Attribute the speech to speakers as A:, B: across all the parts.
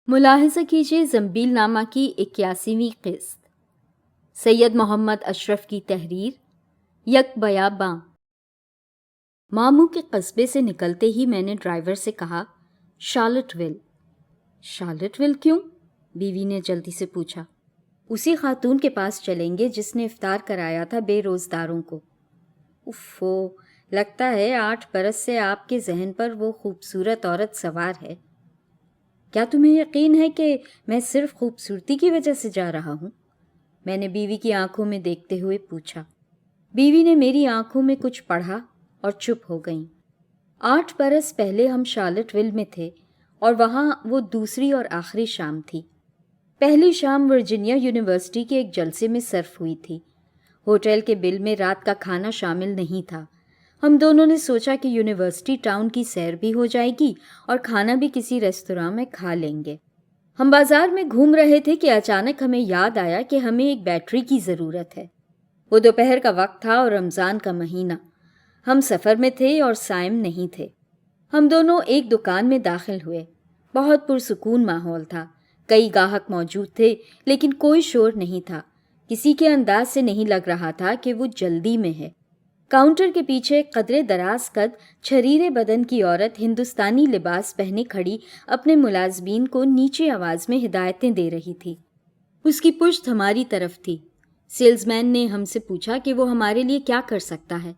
A: ملاحظہ کیجیے زنبیل نامہ کی 81ویں قسط، سید محمد اشرف کی تحریر، یک بیاباں۔ ماموں کے قصبے سے نکلتے ہی میں نے ڈرائیور سے کہا، شارلٹ ول۔ شارلٹ ول کیوں؟ بیوی نے جلدی سے پوچھا۔ اسی خاتون کے پاس چلیں گے جس نے افطار کرایا تھا بے روزداروں کو۔ اوفو، لگتا ہے 8 برس سے آپ کے ذہن پر وہ خوبصورت عورت سوار ہے۔ کیا تمہیں یقین ہے کہ میں صرف خوبصورتی کی وجہ سے جا رہا ہوں؟ میں نے بیوی کی آنکھوں میں دیکھتے ہوئے پوچھا۔ بیوی نے میری آنکھوں میں کچھ پڑھا اور چپ ہو گئیں۔ 8 برس پہلے ہم شارلٹ ول میں تھے اور وہاں وہ دوسری اور آخری شام تھی۔ پہلی شام ورجینیا یونیورسٹی کے ایک جلسے میں صرف ہوئی تھی۔ ہوٹل کے بل میں رات کا کھانا شامل نہیں تھا۔ ہم دونوں نے سوچا کہ یونیورسٹی ٹاؤن کی سیر بھی ہو جائے گی اور کھانا بھی کسی ریستوراں میں کھا لیں گے۔ ہم بازار میں گھوم رہے تھے کہ اچانک ہمیں یاد آیا کہ ہمیں ایک بیٹری کی ضرورت ہے۔ وہ دوپہر کا وقت تھا اور رمضان کا مہینہ۔ ہم سفر میں تھے اور صائم نہیں تھے۔ ہم دونوں ایک دکان میں داخل ہوئے۔ بہت پرسکون ماحول تھا۔ کئی گاہک موجود تھے لیکن کوئی شور نہیں تھا۔ کسی کے انداز سے نہیں لگ رہا تھا کہ وہ جلدی میں ہے۔ کاؤنٹر کے پیچھے قدرے دراز قد چھریرے بدن کی عورت ہندوستانی لباس پہنے کھڑی اپنے ملازمین کو نیچے آواز میں ہدایتیں دے رہی تھی۔ اس کی پشت ہماری طرف تھی۔ سیلز مین نے ہم سے پوچھا کہ وہ ہمارے لیے کیا کر سکتا ہے۔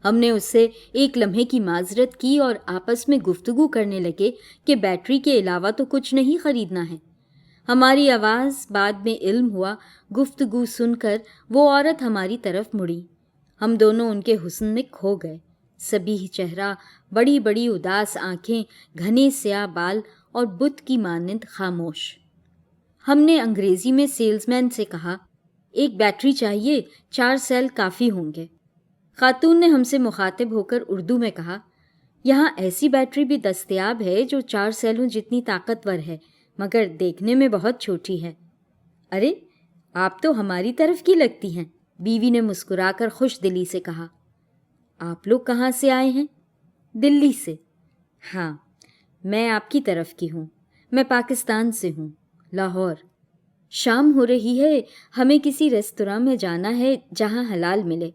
A: ہم نے اس سے ایک لمحے کی معذرت کی اور آپس میں گفتگو کرنے لگے کہ بیٹری کے علاوہ تو کچھ نہیں خریدنا ہے۔ ہماری آواز بعد میں علم ہوا، گفتگو سن کر وہ عورت ہماری طرف مڑی۔ ہم دونوں ان کے حسن میں کھو گئے۔ صبیح چہرہ، بڑی بڑی اداس آنکھیں، گھنے سیاہ بال اور بت کی مانند خاموش۔ ہم نے انگریزی میں سیلز مین سے کہا، ایک بیٹری چاہیے، 4 سیل کافی ہوں گے۔ خاتون نے ہم سے مخاطب ہو کر اردو میں کہا، یہاں ایسی بیٹری بھی دستیاب ہے جو 4 سیلوں جتنی طاقتور ہے مگر دیکھنے میں بہت چھوٹی ہے۔ ارے، آپ تو ہماری طرف کی لگتی ہیں، بیوی نے مسکرا کر خوش دلی سے کہا۔ آپ لوگ کہاں سے آئے ہیں؟ دلی سے۔ ہاں، میں آپ کی طرف کی ہوں۔ میں پاکستان سے ہوں، لاہور۔ شام ہو رہی ہے، ہمیں کسی ریستوراں میں جانا ہے جہاں حلال ملے۔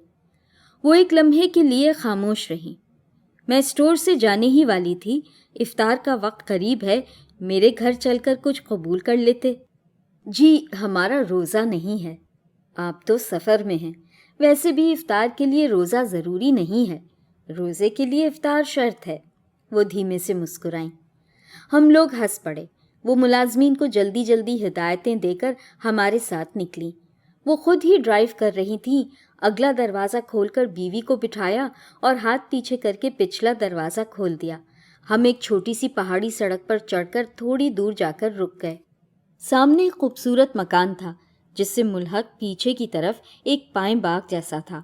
A: وہ ایک لمحے کے لیے خاموش رہیں۔ میں اسٹور سے جانے ہی والی تھی، افطار کا وقت قریب ہے، میرے گھر چل کر کچھ قبول کر لیتے۔ جی، ہمارا روزہ نہیں ہے۔ آپ تو سفر میں ہیں، ویسے بھی افطار کے لیے روزہ ضروری نہیں ہے، روزے کے لیے افطار شرط ہے۔ وہ دھیمے سے مسکرائیں۔ ہم لوگ ہنس پڑے۔ وہ ملازمین کو جلدی جلدی ہدایتیں دے کر ہمارے ساتھ نکلیں۔ وہ خود ہی ڈرائیو کر رہی تھیں۔ اگلا دروازہ کھول کر بیوی کو بٹھایا اور ہاتھ پیچھے کر کے پچھلا دروازہ کھول دیا۔ ہم ایک چھوٹی سی پہاڑی سڑک پر چڑھ کر تھوڑی دور جا کر رک گئے۔ سامنے ایک خوبصورت مکان تھا جس سے ملحق پیچھے کی طرف ایک پائیں باغ جیسا تھا۔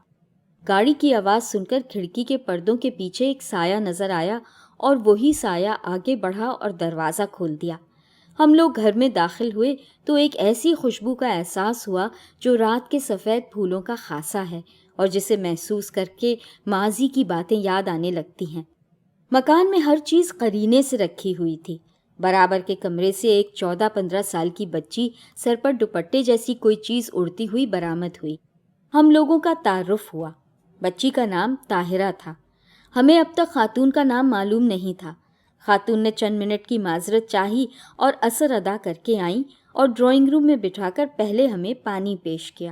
A: گاڑی کی آواز سن کر کھڑکی کے پردوں کے پیچھے ایک سایہ نظر آیا اور وہی سایہ آگے بڑھا اور دروازہ کھول دیا۔ ہم لوگ گھر میں داخل ہوئے تو ایک ایسی خوشبو کا احساس ہوا جو رات کے سفید پھولوں کا خاصہ ہے اور جسے محسوس کر کے ماضی کی باتیں یاد آنے لگتی ہیں۔ مکان میں ہر چیز قرینے سے رکھی ہوئی تھی۔ برابر کے کمرے سے ایک 14-15 سال کی بچی سر پر دوپٹے جیسی کوئی چیز اڑتی ہوئی برآمد ہوئی۔ ہم لوگوں کا تعارف ہوا۔ بچی کا نام طاہرہ تھا۔ ہمیں اب تک خاتون کا نام معلوم نہیں تھا۔ خاتون نے چند منٹ کی معذرت چاہی اور اثر ادا کر کے آئیں اور ڈرائنگ روم میں بٹھا کر پہلے ہمیں پانی پیش کیا۔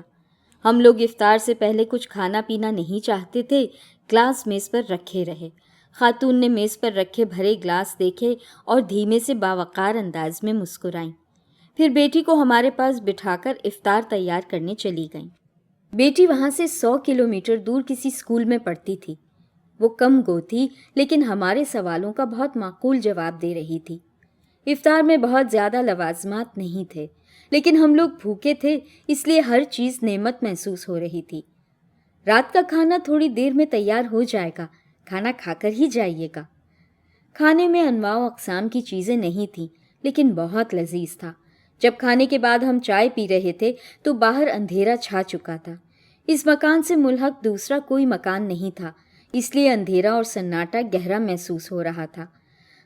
A: ہم لوگ افطار سے پہلے کچھ کھانا پینا نہیں چاہتے تھے۔ گلاس میز پر رکھے رہے۔ خاتون نے میز پر رکھے بھرے گلاس دیکھے اور دھیمے سے باوقار انداز میں مسکرائیں۔ پھر بیٹی کو ہمارے پاس بٹھا کر افطار تیار کرنے چلی گئیں۔ بیٹی وہاں سے 100 کلومیٹر دور کسی اسکول میں پڑھتی تھی۔ وہ کم گو تھی لیکن ہمارے سوالوں کا بہت معقول جواب دے رہی تھی۔ افطار میں بہت زیادہ لوازمات نہیں تھے لیکن ہم لوگ بھوکے تھے، اس لیے ہر چیز نعمت محسوس ہو رہی تھی۔ رات کا کھانا تھوڑی دیر میں تیار ہو جائے گا، کھانا کھا کر ہی جائیے گا۔ کھانے میں انواع و اقسام کی چیزیں نہیں تھیں لیکن بہت لذیذ تھا۔ جب کھانے کے بعد ہم چائے پی رہے تھے تو باہر اندھیرا چھا چکا تھا۔ اس مکان سے ملحق دوسرا کوئی مکان نہیں تھا، اس لیے اندھیرا اور سناٹا گہرا محسوس ہو رہا تھا۔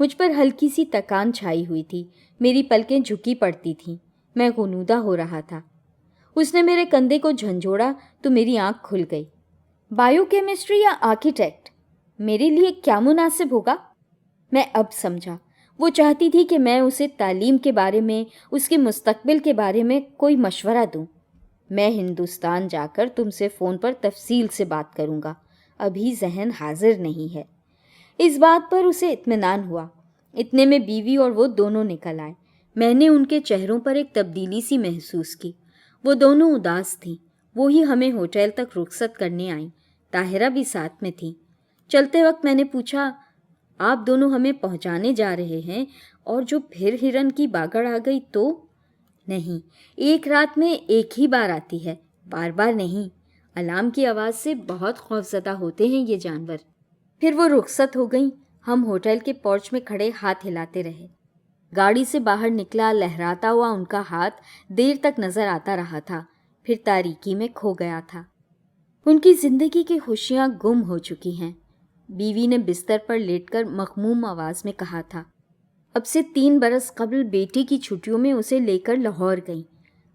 A: مجھ پر ہلکی سی تکان چھائی ہوئی تھی، میری پلکیں جھکی پڑتی تھیں، میں غنودہ ہو رہا تھا۔ اس نے میرے کندھے کو جھنجھوڑا تو میری آنکھ کھل گئی۔ بائیو کیمسٹری یا آرکیٹیکٹ، میرے لیے کیا مناسب ہوگا؟ میں اب سمجھا، وہ چاہتی تھی کہ میں اسے تعلیم کے بارے میں، اس کے مستقبل کے بارے میں کوئی مشورہ دوں۔ میں ہندوستان جا کر تم سے فون پر تفصیل سے بات کروں گا، ابھی ذہن حاضر نہیں ہے۔ اس بات پر اسے اطمینان ہوا۔ اتنے میں بیوی اور وہ دونوں نکل آئے۔ میں نے ان کے چہروں پر ایک تبدیلی سی محسوس کی۔ وہ دونوں اداس تھیں۔ وہی ہمیں ہوٹل تک رخصت کرنے آئیں۔ طاہرہ بھی ساتھ میں تھی۔ چلتے وقت میں نے پوچھا، آپ دونوں ہمیں پہنچانے جا رہے ہیں اور جو پھر ہرن کی باگڑ آ گئی تو؟ نہیں، ایک رات میں ایک ہی بار آتی ہے، بار بار نہیں۔ الارم کی آواز سے بہت خوفزدہ ہوتے ہیں یہ جانور۔ پھر وہ رخصت ہو گئیں۔ ہم ہوٹل کے پورچ میں کھڑے ہاتھ ہلاتے رہے۔ گاڑی سے باہر نکلا لہراتا ہوا ان کا ہاتھ دیر تک نظر آتا رہا تھا، پھر تاریکی میں کھو گیا تھا۔ ان کی زندگی کی خوشیاں گم ہو چکی ہیں، بیوی نے بستر پر لیٹ کر مغموم آواز میں کہا تھا۔ اب سے 3 برس قبل بیٹی کی چھٹیوں میں اسے لے کر لاہور گئیں۔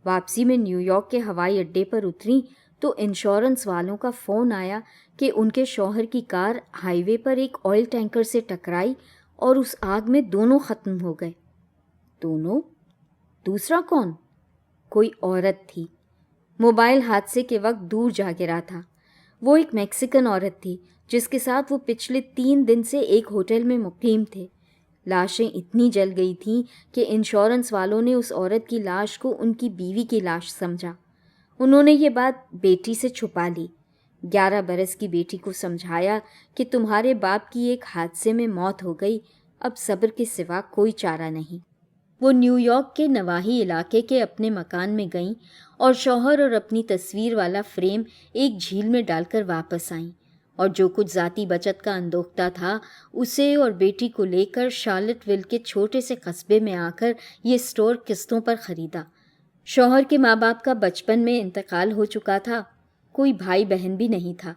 A: واپسی میں نیو یارک کے ہوائی اڈے پر اتریں تو انشورنس والوں کا فون آیا کہ ان کے شوہر کی کار ہائی وے پر ایک آئل ٹینکر سے ٹکرائی اور اس آگ میں دونوں ختم ہو گئے۔ دونوں؟ دوسرا کون؟ کوئی عورت تھی۔ موبائل حادثے کے وقت دور جا گرا تھا۔ وہ ایک میکسیکن عورت تھی جس کے ساتھ وہ پچھلے 3 دن سے ایک ہوٹل میں مقیم تھے۔ لاشیں اتنی جل گئی تھیں کہ انشورنس والوں نے اس عورت کی لاش کو ان کی بیوی کی لاش سمجھا۔ انہوں نے یہ بات بیٹی سے چھپا لی۔ 11 برس کی بیٹی کو سمجھایا کہ تمہارے باپ کی ایک حادثے میں موت ہو گئی، اب صبر کے سوا کوئی چارہ نہیں۔ وہ نیو یارک کے نواحی علاقے کے اپنے مکان میں گئیں اور شوہر اور اپنی تصویر والا فریم ایک جھیل میں ڈال کر واپس آئیں، اور جو کچھ ذاتی بچت کا اندوختہ تھا اسے اور بیٹی کو لے کر شارلٹ ویل کے چھوٹے سے قصبے میں آ کر یہ اسٹور قسطوں پر خریدا۔ شوہر کے ماں باپ کا بچپن میں انتقال ہو چکا تھا، کوئی بھائی بہن بھی نہیں تھا۔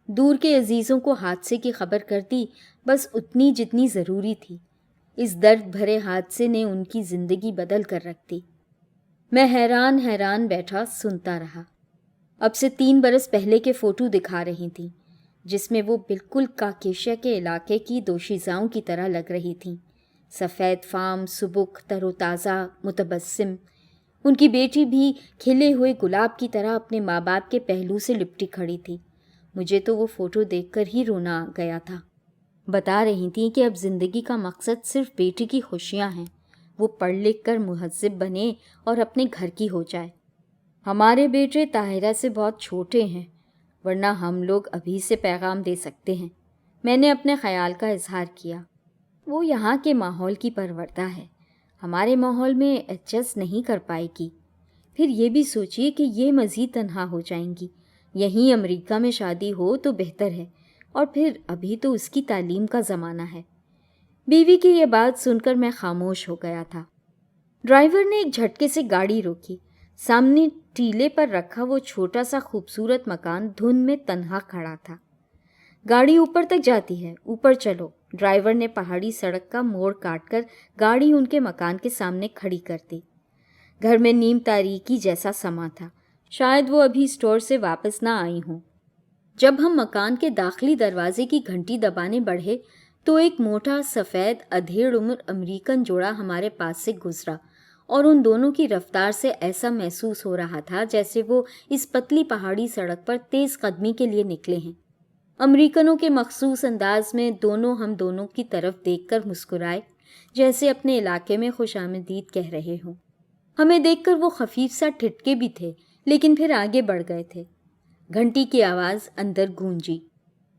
A: دور کے عزیزوں کو حادثے کی خبر کر دی، بس اتنی جتنی ضروری تھی۔ اس درد بھرے حادثے نے ان کی زندگی بدل کر رکھ دی۔ میں حیران بیٹھا سنتا رہا۔ اب سے 3 برس پہلے کے فوٹو دکھا رہی تھیں، جس میں وہ بالکل کاکیشیا کے علاقے کی دوشیزاؤں کی طرح لگ رہی تھیں۔ سفید فام، سبک، تر و تازہ، متبسم۔ ان کی بیٹی بھی کھلے ہوئے گلاب کی طرح اپنے ماں باپ کے پہلو سے لپٹی کھڑی تھی۔ مجھے تو وہ فوٹو دیکھ کر ہی رونا آ گیا تھا۔ بتا رہی تھیں کہ اب زندگی کا مقصد صرف بیٹی کی خوشیاں ہیں، وہ پڑھ لکھ کر مہذب بنے اور اپنے گھر کی ہو جائے۔ ہمارے بیٹے طاہرہ سے بہت چھوٹے ہیں، ورنہ ہم لوگ ابھی سے پیغام دے سکتے ہیں۔ میں نے اپنے خیال کا اظہار کیا۔ وہ یہاں کے ماحول کی پروردہ ہے، ہمارے ماحول میں ایڈجسٹ نہیں کر پائے گی۔ پھر یہ بھی سوچیے کہ یہ مزید تنہا ہو جائیں گی۔ یہیں امریکہ میں شادی ہو تو بہتر ہے، اور پھر ابھی تو اس کی تعلیم کا زمانہ ہے۔ بیوی کی یہ بات سن کر میں خاموش ہو گیا تھا۔ ڈرائیور نے ایک جھٹکے سے گاڑی روکی۔ سامنے ٹیلے پر رکھا وہ چھوٹا سا خوبصورت مکان دھند میں تنہا کھڑا تھا۔ گاڑی اوپر تک جاتی ہے، اوپر چلو۔ ڈرائیور نے پہاڑی سڑک کا موڑ کاٹ کر گاڑی ان کے مکان کے سامنے کھڑی کر دی۔ گھر میں نیم تاریکی جیسا سما تھا، شاید وہ ابھی اسٹور سے واپس نہ آئی ہوں۔ جب ہم مکان کے داخلی دروازے کی گھنٹی دبانے بڑھے تو ایک موٹا سفید ادھیڑ عمر امریکن جوڑا ہمارے پاس سے گزرا، اور ان دونوں کی رفتار سے ایسا محسوس ہو رہا تھا جیسے وہ اس پتلی پہاڑی سڑک پر تیز قدمی کے لیے نکلے ہیں۔ امریکنوں کے مخصوص انداز میں دونوں ہم دونوں کی طرف دیکھ کر مسکرائے، جیسے اپنے علاقے میں خوش آمدید کہہ رہے ہوں۔ ہمیں دیکھ کر وہ خفیف سا ٹھٹکے بھی تھے، لیکن پھر آگے بڑھ گئے تھے۔ گھنٹی کی آواز اندر گونجی۔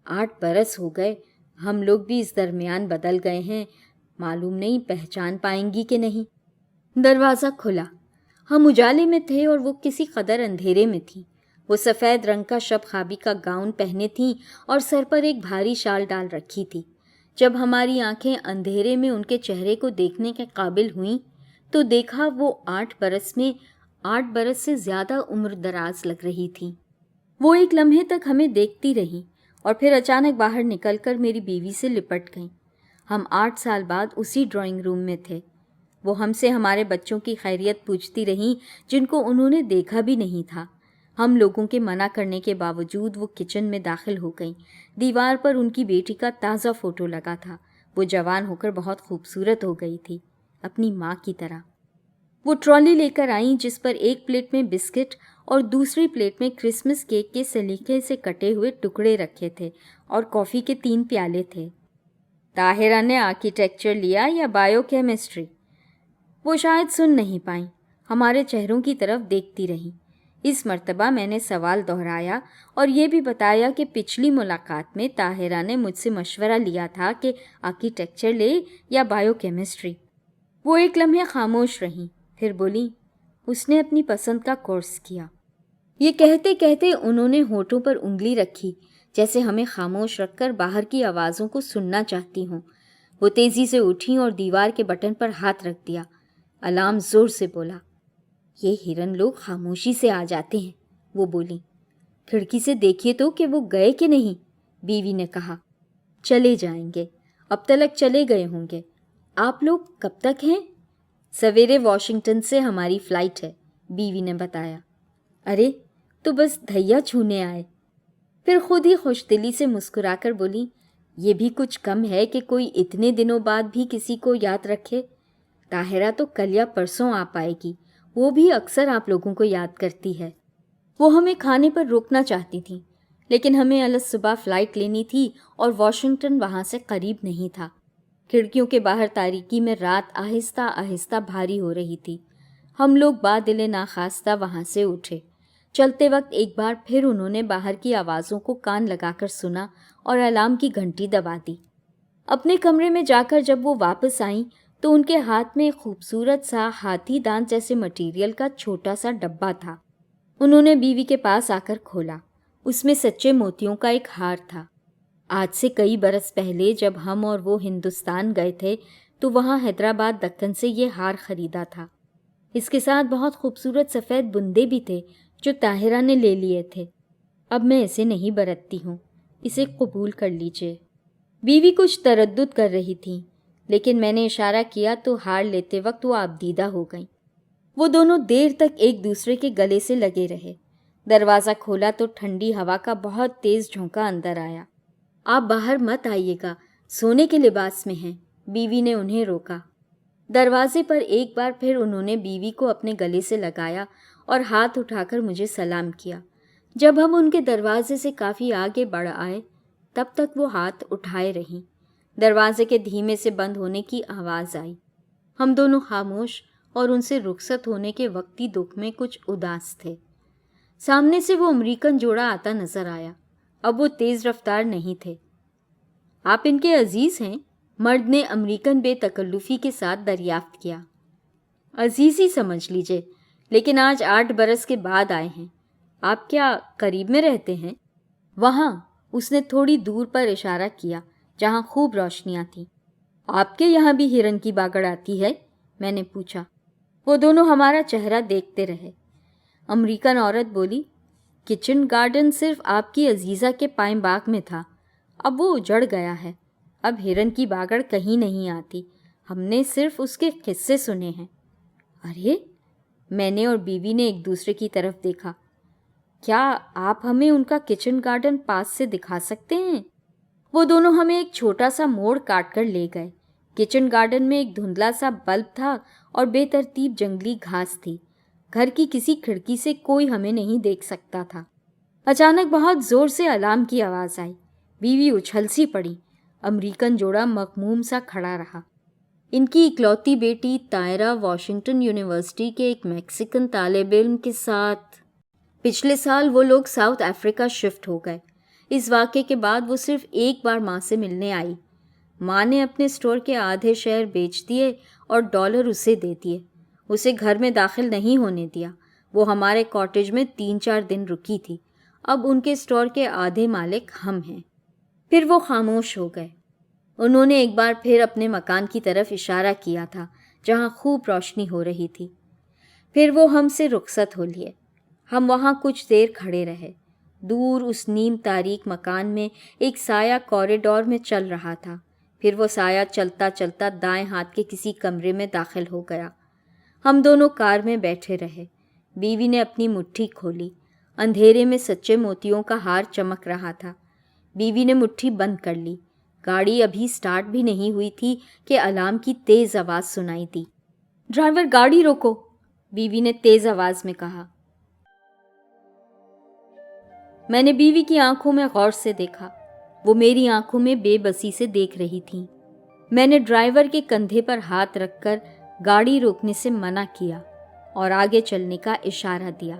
A: 8 برس ہو گئے، ہم لوگ بھی اس درمیان بدل گئے ہیں، معلوم نہیں پہچان پائیں گی کہ نہیں۔ دروازہ کھلا۔ ہم اجالے میں تھے اور وہ کسی قدر اندھیرے میں تھی۔ وہ سفید رنگ کا شب خوابی کا گاؤن پہنے تھیں اور سر پر ایک بھاری شال ڈال رکھی تھی۔ جب ہماری آنکھیں اندھیرے میں ان کے چہرے کو دیکھنے کے قابل ہوئیں تو دیکھا وہ 8 برس میں 8 برس سے زیادہ عمر دراز لگ رہی تھی۔ وہ ایک لمحے تک ہمیں دیکھتی رہیں اور پھر اچانک باہر نکل کر میری بیوی سے لپٹ گئیں۔ ہم 8 سال بعد اسی ڈرائنگ روم میں تھے۔ وہ ہم سے ہمارے بچوں کی خیریت پوچھتی رہیں جن کو انہوں نے دیکھا بھی نہیں تھا۔ ہم لوگوں کے منع کرنے کے باوجود وہ کچن میں داخل ہو گئیں۔ دیوار پر ان کی بیٹی کا تازہ فوٹو لگا تھا۔ وہ جوان ہو کر بہت خوبصورت ہو گئی تھی، اپنی ماں کی طرح۔ وہ ٹرالی لے کر آئیں جس پر ایک پلیٹ میں بسکٹ اور دوسری پلیٹ میں کرسمس کیک کے سلیقے سے کٹے ہوئے ٹکڑے رکھے تھے اور کافی کے 3 پیالے تھے۔ طاہرہ نے آرکیٹیکچر لیا یا بایو کیمسٹری؟ وہ شاید سن نہیں پائیں، ہمارے چہروں کی طرف دیکھتی رہیں۔ اس مرتبہ میں نے سوال دہرایا اور یہ بھی بتایا کہ پچھلی ملاقات میں طاہرہ نے مجھ سے مشورہ لیا تھا کہ آرکیٹیکچر لے یا بایو کیمسٹری۔ وہ ایک لمحے خاموش رہیں، پھر بولی، اس نے اپنی پسند کا کورس کیا۔ یہ کہتے کہتے انہوں نے ہونٹوں پر انگلی رکھی، جیسے ہمیں خاموش رکھ کر باہر کی آوازوں کو سننا چاہتی ہوں۔ وہ تیزی سے اٹھیں اور دیوار کے بٹن پر ہاتھ رکھ دیا۔ الارم زور سے بولا۔ یہ ہرن لوگ خاموشی سے آ جاتے ہیں، وہ بولی۔ کھڑکی سے دیکھیے تو کہ وہ گئے کہ نہیں، بیوی نے کہا۔ چلے جائیں گے، اب تلک چلے گئے ہوں گے۔ آپ لوگ کب تک ہیں؟ سویرے واشنگٹن سے ہماری فلائٹ ہے، بیوی نے بتایا۔ ارے تو بس دھیا چھونے آئے۔ پھر خود ہی خوش دلی سے مسکرا کر بولی، یہ بھی کچھ کم ہے کہ کوئی اتنے دنوں بعد بھی کسی کو یاد رکھے۔ طاہرہ تو کل یا پرسوں آ پائے گی، وہ بھی اکثر آپ لوگوں کو یاد کرتی ہے۔ وہ ہمیں کھانے پر روکنا چاہتی تھیں، لیکن ہمیں الصبح فلائٹ لینی تھی اور واشنگٹن وہاں سے قریب نہیں تھا۔ کھڑکیوں کے باہر تاریکی میں رات آہستہ آہستہ بھاری ہو رہی تھی۔ ہم لوگ بادل ناخواستہ وہاں سے اٹھے۔ چلتے وقت ایک بار پھر انہوں نے باہر کی آوازوں کو کان لگا کر سنا اور الارم کی گھنٹی دبا دی۔ اپنے کمرے میں جا کر جب وہ واپس آئیں تو ان کے ہاتھ میں ایک خوبصورت سا ہاتھی دانت جیسے مٹیریل کا چھوٹا سا ڈبہ تھا۔ انہوں نے بیوی کے پاس آ کر کھولا۔ اس میں سچے موتیوں کا ایک ہار تھا۔ آج سے کئی برس پہلے جب ہم اور وہ ہندوستان گئے تھے تو وہاں حیدرآباد دکن سے یہ ہار خریدا تھا۔ اس کے ساتھ بہت خوبصورت سفید بندے بھی تھے جو طاہرہ نے لے لیے تھے۔ اب میں اسے نہیں برتتی ہوں، اسے قبول کر لیجئے۔ بیوی کچھ تردد کر رہی تھی، لیکن میں نے اشارہ کیا تو ہار لیتے وقت وہ آبدیدہ ہو گئیں۔ وہ دونوں دیر تک ایک دوسرے کے گلے سے لگے رہے۔ دروازہ کھولا تو ٹھنڈی ہوا کا بہت تیز جھونکا اندر آیا۔ آپ باہر مت آئیے گا، سونے کے لباس میں ہیں، بیوی نے انہیں روکا۔ دروازے پر ایک بار پھر انہوں نے بیوی کو اپنے گلے سے لگایا اور ہاتھ اٹھا کر مجھے سلام کیا۔ جب ہم ان کے دروازے سے کافی آگے بڑھ آئے تب تک وہ ہاتھ اٹھائے رہیں۔ دروازے کے دھیمے سے بند ہونے کی آواز آئی۔ ہم دونوں خاموش اور ان سے رخصت ہونے کے وقتی دکھ میں کچھ اداس تھے۔ سامنے سے وہ امریکن جوڑا آتا نظر آیا۔ اب وہ تیز رفتار نہیں تھے۔ آپ ان کے عزیز ہیں؟ مرد نے امریکن بے تکلفی کے ساتھ دریافت کیا۔ عزیز ہی سمجھ لیجئے، لیکن آج 8 برس کے بعد آئے ہیں۔ آپ کیا قریب میں رہتے ہیں؟ وہاں، اس نے تھوڑی دور پر اشارہ کیا جہاں خوب روشنیاں تھیں۔ آپ کے یہاں بھی ہرن کی باگڑ آتی ہے؟ میں نے پوچھا۔ وہ دونوں ہمارا چہرہ دیکھتے رہے۔ امریکن عورت بولی، کچن گارڈن صرف آپ کی عزیزہ کے پائیں باغ میں تھا، اب وہ اجڑ گیا ہے۔ اب ہرن کی باگڑ کہیں نہیں آتی، ہم نے صرف اس کے قصے سنے ہیں۔ ارے، میں نے اور بیوی نے ایک دوسرے کی طرف دیکھا۔ کیا آپ ہمیں ان کا کچن گارڈن پاس سے دکھا سکتے ہیں؟ وہ دونوں ہمیں ایک چھوٹا سا موڑ کاٹ کر لے گئے۔ کچن گارڈن میں ایک دھندلا سا بلب تھا اور بے ترتیب جنگلی گھاس تھی۔ گھر کی کسی کھڑکی سے کوئی ہمیں نہیں دیکھ سکتا تھا۔ اچانک بہت زور سے الارم کی آواز آئی۔ بیوی اچھل سی پڑی۔ امریکن جوڑا مغموم سا کھڑا رہا۔ ان کی اکلوتی بیٹی طاہرہ واشنگٹن یونیورسٹی کے ایک میکسیکن طالب علم کے ساتھ۔ پچھلے سال وہ لوگ ساؤتھ افریقہ شفٹ ہو گئے۔ اس واقعے کے بعد وہ صرف ایک بار ماں سے ملنے آئی۔ ماں نے اپنے اسٹور کے آدھے شیئر بیچ دیے اور $1 اسے دے دیے۔ اسے گھر میں داخل نہیں ہونے دیا۔ وہ ہمارے کاٹیج میں 3-4 دن رکی تھی۔ اب ان کے اسٹور کے آدھے مالک ہم ہیں۔ پھر وہ خاموش ہو گئے۔ انہوں نے ایک بار پھر اپنے مکان کی طرف اشارہ کیا تھا جہاں خوب روشنی ہو رہی تھی۔ پھر وہ ہم سے رخصت ہو لیے۔ ہم وہاں کچھ دیر کھڑے رہے۔ دور اس نیم تاریک مکان میں ایک سایہ کوریڈور میں چل رہا تھا۔ پھر وہ سایہ چلتا چلتا دائیں ہاتھ کے کسی کمرے میں داخل ہو گیا۔ ہم دونوں کار میں بیٹھے رہے۔ بیوی نے اپنی مٹھی کھولی۔ اندھیرے میں سچے موتیوں کا ہار چمک رہا تھا۔ بیوی نے مٹھی بند کر لی۔ گاڑی ابھی سٹارٹ بھی نہیں ہوئی تھی کہ الارم کی تیز آواز سنائی دی۔ ڈرائیور گاڑی روکو، بیوی نے تیز آواز میں کہا۔ میں نے بیوی کی آنکھوں میں غور سے دیکھا۔ وہ میری آنکھوں میں بے بسی سے دیکھ رہی تھیں۔ میں نے ڈرائیور کے کندھے پر ہاتھ رکھ کر گاڑی روکنے سے منع کیا اور آگے چلنے کا اشارہ دیا۔